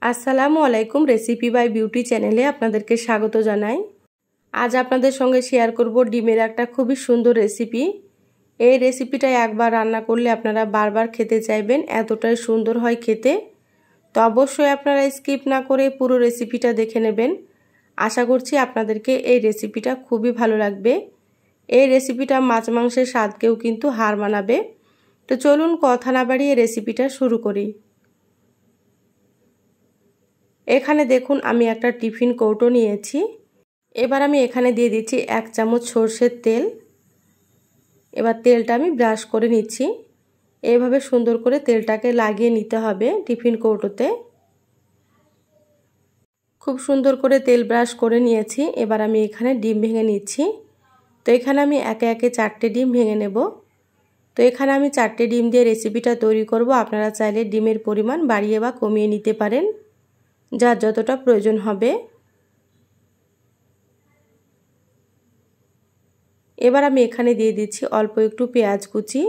আসসালামু আলাইকুম। Recipe by beauty চ্যানেলে আপনাদেরকে স্বাগত জানাই। আজ আপনাদের সঙ্গে শেয়ার করব ডিমের একটা খুবই সুন্দর রেসিপি। এই রেসিপিটা একবার রান্না করলে আপনারা বারবার খেতে চাইবেন, এতটাই সুন্দর হয় খেতে। তো অবশ্যই আপনারা স্কিপ না করে পুরো রেসিপিটা দেখে নেবেন। আশা করছি আপনাদেরকে এই রেসিপিটা খুবই ভালো লাগবে। এই রেসিপিটা মাছ মাংসের স্বাদকেও কিন্তু হার মানাবে। তো চলুন কথা না বাড়িয়ে রেসিপিটা শুরু করি। এখানে দেখুন আমি একটা টিফিন কৌটো নিয়েছি। এবার আমি এখানে দিয়ে দিচ্ছি 1 চামচ সরষের তেল। এবার তেলটা আমি ব্রাশ করে নিচ্ছি। এইভাবে সুন্দর করে তেলটাকে লাগিয়ে নিতে হবে টিফিন কৌটোতে। খুব সুন্দর করে তেল ব্রাশ করে নিয়েছি। এবার আমি এখানে ডিম ভেঙে নিচ্ছি। তো এখানে আমি একে একে 4টে ডিম ভেঙে নেব। তো এখানে আমি 4টে ডিম দিয়ে রেসিপিটা তৈরি করব। আপনারা চাইলে ডিমের পরিমাণ বাড়িয়ে বা কমিয়ে নিতে পারেন, যার যতটা প্রয়োজন হবে। এবার আমি এখানে দিয়ে দিচ্ছি অল্প একটু পেঁয়াজ কুচি।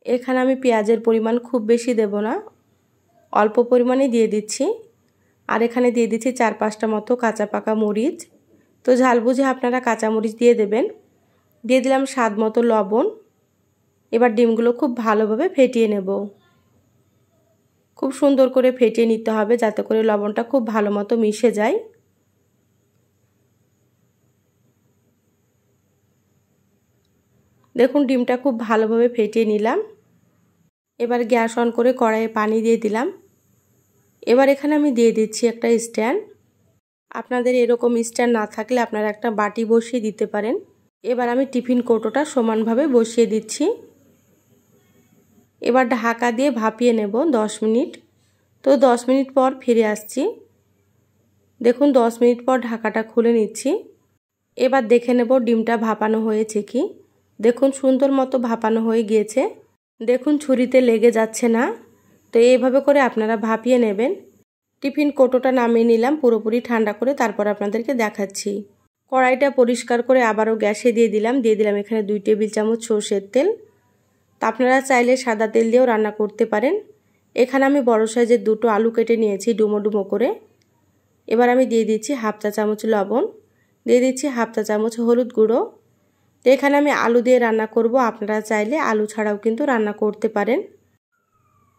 এখানে আমি পেঁয়াজের পরিমাণ খুব বেশি দেব না, অল্প পরিমাণে দিয়ে দিচ্ছি। আর এখানে দিয়ে দিচ্ছি 4-5টা মতো কাঁচা পাকা মরিচ। তো ঝাল বুঝে আপনারা কাঁচা মরিচ দিয়ে দেবেন। দিয়ে দিলাম স্বাদ মতো লবণ। এবার ডিমগুলো খুব ভালোভাবে ফেটিয়ে নেব। খুব সুন্দর করে ফেটিয়ে নিতে হবে যাতে করে লবণটা খুব ভালো মতো মিশে যায়। দেখুন ডিমটা খুব ভালোভাবে ফেটিয়ে নিলাম। এবার গ্যাস অন করে কড়াইয়ে পানি দিয়ে দিলাম। এবার এখানে আমি দিয়ে দিচ্ছি একটা স্ট্যান্ড। আপনাদের এরকম স্ট্যান্ড না থাকলে আপনারা একটা বাটি বসিয়ে দিতে পারেন। এবার আমি টিফিন কৌটোটা সমানভাবে বসিয়ে দিচ্ছি। এবার ঢাকা দিয়ে ভাপিয়ে নেব 10 মিনিট। তো 10 মিনিট পর ফিরে আসছি। দেখুন 10 মিনিট পর ঢাকাটা খুলে নিচ্ছি। এবার দেখে নেব ডিমটা ভাপানো হয়েছে কি। দেখুন সুন্দর মতো ভাপানো হয়ে গিয়েছে। দেখুন ছুরিতে লেগে যাচ্ছে না। তো এইভাবে করে আপনারা ভাপিয়ে নেবেন। টিফিন কৌটোটা নামিয়ে নিলাম পুরোপুরি ঠান্ডা করে, তারপর আপনাদেরকে দেখাচ্ছি। কড়াইটা পরিষ্কার করে আবারও গ্যাসে দিয়ে দিলাম এখানে 2 টেবিল চামচ সরষের তেল। তা আপনারা চাইলে সাদা তেল দিয়েও রান্না করতে পারেন। এখানে আমি বড় সাইজের 2টো আলু কেটে নিয়েছি ডুমো ডুমো করে। এবার আমি দিয়ে দিচ্ছি 1/2 চা চামচ লবণ, দিয়ে দিচ্ছি 1/2 চা চামচ হলুদ গুঁড়ো। তো এখানে আমি আলু দিয়ে রান্না করব, আপনারা চাইলে আলু ছাড়াও কিন্তু রান্না করতে পারেন।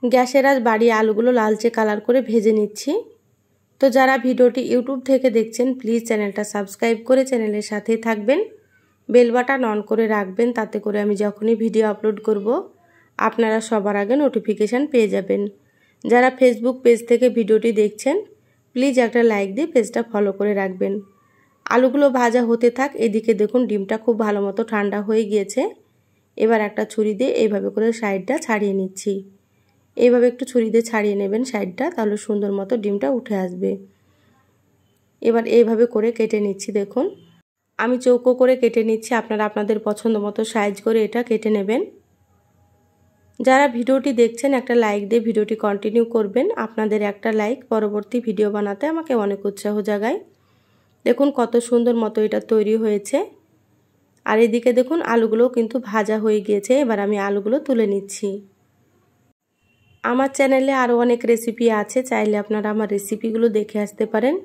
গ্যাসের আঁচ বাড়িয়ে আলুগুলো লালচে কালার করে ভেজে নিচ্ছি। তো যারা ভিডিওটি ইউটিউব থেকে দেখছেন প্লিজ চ্যানেলটা সাবস্ক্রাইব করে চ্যানেলের সাথেই থাকবেন, বেল বাটন অন করে রাখবেন, তাতে করে আমি যখনই ভিডিও আপলোড করব আপনারা সবার আগে নোটিফিকেশান পেয়ে যাবেন। যারা ফেসবুক পেজ থেকে ভিডিওটি দেখছেন প্লিজ একটা লাইক দিয়ে পেজটা ফলো করে রাখবেন। আলুগুলো ভাজা হতে থাক। এদিকে দেখুন ডিমটা খুব ভালো মতো ঠান্ডা হয়ে গিয়েছে। এবার একটা ছুরি দিয়ে এইভাবে করে সাইডটা ছাড়িয়ে নিচ্ছি। এইভাবে একটু ছুরি দিয়ে ছাড়িয়ে নেবেন সাইডটা, তাহলে সুন্দর মতো ডিমটা উঠে আসবে। এবার এইভাবে করে কেটে নিচ্ছি। দেখুন আমি চৌকো করে কেটে নিচ্ছি, আপনারা আপনাদের পছন্দ মতো সাইজ করে এটা কেটে নেবেন। যারা ভিডিওটি দেখছেন একটা লাইক দিয়ে ভিডিওটি কন্টিনিউ করবেন। আপনাদের একটা লাইক পরবর্তী ভিডিও বানাতে আমাকে অনেক উৎসাহ জাগায়। দেখুন কত সুন্দর মতো এটা তৈরি হয়েছে। আর এদিকে দেখুন আলুগুলো কিন্তু ভাজা হয়ে গিয়েছে। এবার আমি আলুগুলো তুলে নিচ্ছি। আমার চ্যানেলে আরও অনেক রেসিপি আছে, চাইলে আপনারা আমার রেসিপিগুলো দেখে আসতে পারেন।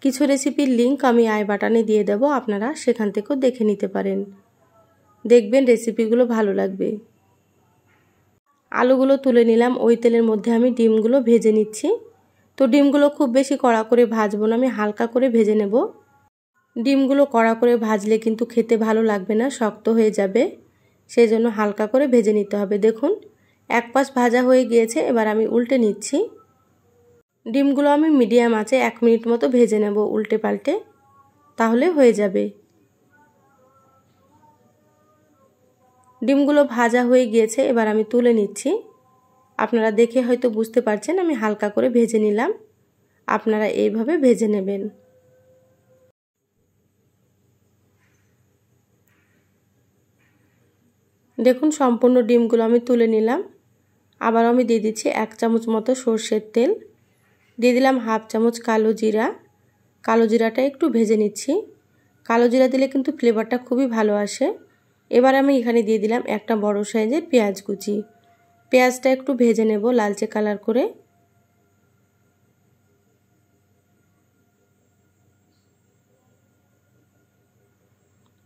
কিছু রেসিপির লিংক আমি আই বাটনে দিয়ে দেব, আপনারা সেখান থেকেও দেখে নিতে পারেন। দেখবেন রেসিপিগুলো ভালো লাগবে। আলুগুলো তুলে নিলাম। ওই তেলের মধ্যে আমি ডিমগুলো ভেজে নিচ্ছি। তো ডিমগুলো খুব বেশি কড়া করে ভাজবো না, আমি হালকা করে ভেজে নেব। ডিমগুলো কড়া করে ভাজলে কিন্তু খেতে ভালো লাগবে না, শক্ত হয়ে যাবে। সেই জন্য হালকা করে ভেজে নিতে হবে। দেখুন এক পাশ ভাজা হয়ে গিয়েছে। এবার আমি উল্টে নিচ্ছি। ডিমগুলো আমি মিডিয়াম আঁচে 1 মিনিট মতো ভেজে নেব উল্টে পাল্টে, তাহলে হয়ে যাবে। ডিমগুলো ভাজা হয়ে গিয়েছে। এবার আমি তুলে নিচ্ছি। আপনারা দেখে হয়তো বুঝতে পারছেন আমি হালকা করে ভেজে নিলাম। আপনারা এইভাবে ভেজে নেবেন। দেখুন সম্পূর্ণ ডিমগুলো আমি তুলে নিলাম। আবার আমি দিয়ে দিচ্ছি 1 চামচ মতো সরষের তেল, দিয়ে দিলাম 1/2 চামচ কালো জিরা। কালো জিরাটা একটু ভেজে নিচ্ছি। কালো জিরা দিলে কিন্তু ফ্লেভারটা খুবই ভালো আসে। এবার আমি এখানে দিয়ে দিলাম একটা বড় সাইজের পেঁয়াজ কুচি। পেঁয়াজটা একটু ভেজে নেব লালচে কালার করে।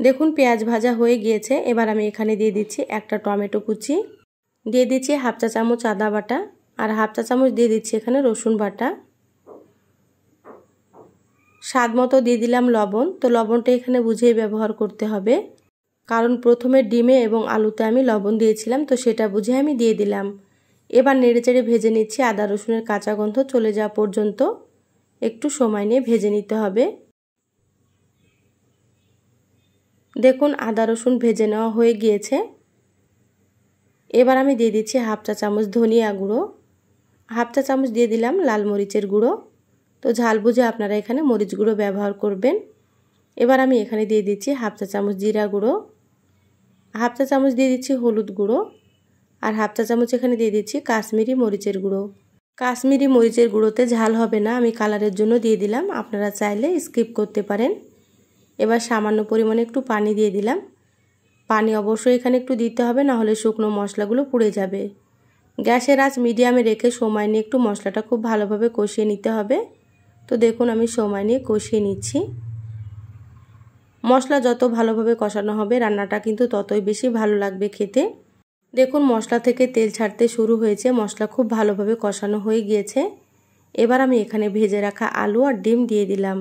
দেখুন পেঁয়াজ ভাজা হয়ে গিয়েছে। এবার আমি এখানে দিয়ে দিচ্ছি একটা টমেটো কুচি, দিয়ে দিচ্ছি হাফ চা চামচ আদা বাটা, আর হাফ চা চামচ দিয়ে দিচ্ছি এখানে রসুন বাটা। স্বাদ মতো দিয়ে দিলাম লবণ। তো লবণটা এখানে বুঝেই ব্যবহার করতে হবে, কারণ প্রথমে ডিমে এবং আলুতে আমি লবণ দিয়েছিলাম, তো সেটা বুঝে আমি দিয়ে দিলাম। এবার নেড়েচেড়ে ভেজে নিচ্ছি। আদা রসুনের কাঁচা গন্ধ চলে যাওয়া পর্যন্ত একটু সময় নিয়ে ভেজে নিতে হবে। দেখুন আদা রসুন ভেজে নেওয়া হয়ে গিয়েছে। এবার আমি দিয়ে দিচ্ছি হাফ চা চামচ ধনিয়া গুঁড়ো, হাফ চা চামচ দিয়ে দিলাম লাল মরিচের গুঁড়ো। তো ঝাল বুঝে আপনারা এখানে মরিচ গুঁড়ো ব্যবহার করবেন। এবার আমি এখানে দিয়ে দিচ্ছি হাফ চা চামচ জিরা গুঁড়ো, হাফ চা চামচ দিয়ে দিচ্ছি হলুদ গুঁড়ো, আর হাফ চা চামচ এখানে দিয়ে দিচ্ছি কাশ্মীরি মরিচের গুঁড়ো। কাশ্মীরি মরিচের গুঁড়োতে ঝাল হবে না, আমি কালারের জন্য দিয়ে দিলাম, আপনারা চাইলে স্কিপ করতে পারেন। এবার সামান্য পরিমাণে একটু পানি দিয়ে দিলাম। পানি অবশ্যই এখানে একটু দিতে হবে, না হলে শুকনো মশলাগুলো পুড়ে যাবে। গ্যাসের আঁচ মিডিয়ামে রেখে সময় নিয়ে একটু মশলাটা খুব ভালোভাবে কষিয়ে নিতে হবে। তো দেখুন আমি সময় নিয়ে কষিয়ে নিচ্ছি। মশলা যত ভালোভাবে কষানো হবে রান্নাটা কিন্তু ততই বেশি ভালো লাগবে খেতে। দেখুন মশলা থেকে তেল ছাড়তে শুরু হয়েছে, মশলা খুব ভালোভাবে কষানো হয়ে গিয়েছে। এবার আমি এখানে ভেজে রাখা আলু আর ডিম দিয়ে দিলাম।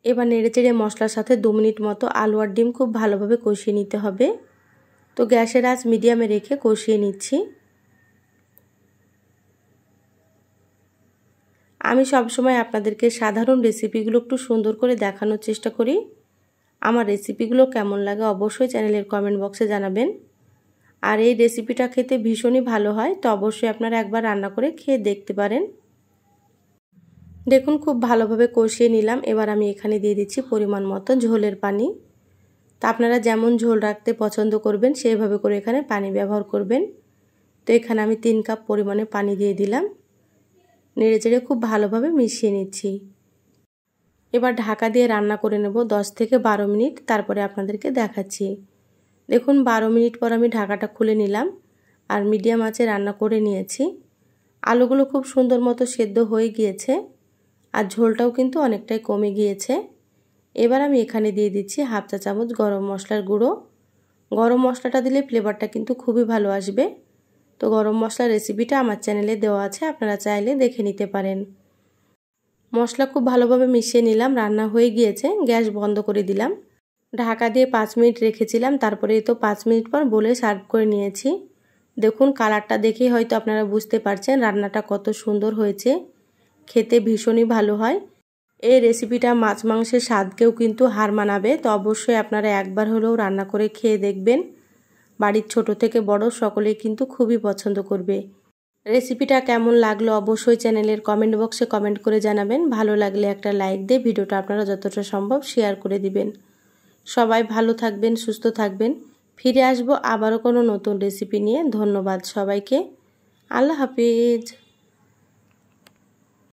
এবার নেড়েচেড়ে মশলার সাথে 2 মিনিট মতো আলু আর ডিম খুব ভালোভাবে কষিয়ে নিতে হবে। তো গ্যাসের আঁচ মিডিয়ামে রেখে কষিয়ে নিচ্ছি। আমি সবসময় আপনাদেরকে সাধারণ রেসিপিগুলো একটু সুন্দর করে দেখানোর চেষ্টা করি। আমার রেসিপিগুলো কেমন লাগে অবশ্যই চ্যানেলের কমেন্ট বক্সে জানাবেন। আর এই রেসিপিটা খেতে ভীষণই ভালো হয়, তো অবশ্যই আপনারা একবার রান্না করে খেয়ে দেখতে পারেন। দেখুন খুব ভালোভাবে কষিয়ে নিলাম। এবার আমি এখানে দিয়ে দিচ্ছি পরিমাণ মতো ঝোলের পানি। তা আপনারা যেমন ঝোল রাখতে পছন্দ করবেন সেইভাবে করে এখানে পানি ব্যবহার করবেন। তো এখানে আমি 3 কাপ পরিমাণে পানি দিয়ে দিলাম। নেড়েচেড়ে খুব ভালোভাবে মিশিয়ে নিচ্ছি। এবার ঢাকা দিয়ে রান্না করে নেব 10 থেকে 12 মিনিট, তারপরে আপনাদেরকে দেখাচ্ছি। দেখুন 12 মিনিট পর আমি ঢাকাটা খুলে নিলাম আর মিডিয়াম আঁচে রান্না করে নিয়েছি। আলুগুলো খুব সুন্দর মতো সেদ্ধ হয়ে গিয়েছে আর ঝোলটাও কিন্তু অনেকটাই কমে গিয়েছে। এবার আমি এখানে দিয়ে দিচ্ছি হাফ চা চামচ গরম মশলার গুঁড়ো। গরম মশলাটা দিলে ফ্লেভারটা কিন্তু খুবই ভালো আসবে। তো গরম মশলার রেসিপিটা আমার চ্যানেলে দেওয়া আছে, আপনারা চাইলে দেখে নিতে পারেন। মশলা খুব ভালোভাবে মিশিয়ে নিলাম। রান্না হয়ে গিয়েছে, গ্যাস বন্ধ করে দিলাম। ঢাকা দিয়ে 5 মিনিট রেখেছিলাম, তারপরে তো 5 মিনিট পর বলে সার্ভ করে নিয়েছি। দেখুন কালারটা দেখেই হয়তো আপনারা বুঝতে পারছেন রান্নাটা কত সুন্দর হয়েছে। খেতে ভীষণই ভালো হয়। এই রেসিপিটা মাছ মাংসের স্বাদকেও কিন্তু হার মানাবে। তো অবশ্যই আপনারা একবার হলেও রান্না করে খেয়ে দেখবেন। বাড়ির ছোট থেকে বড় সকলেই কিন্তু খুবই পছন্দ করবে। রেসিপিটা কেমন লাগলো অবশ্যই চ্যানেলের কমেন্ট বক্সে কমেন্ট করে জানাবেন। ভালো লাগলে একটা লাইক দিয়ে ভিডিওটা আপনারা যতটা সম্ভব শেয়ার করে দিবেন। সবাই ভালো থাকবেন, সুস্থ থাকবেন। ফিরে আসবো আবারও কোনো নতুন রেসিপি নিয়ে। ধন্যবাদ সবাইকে। আল্লাহ হাফিজ।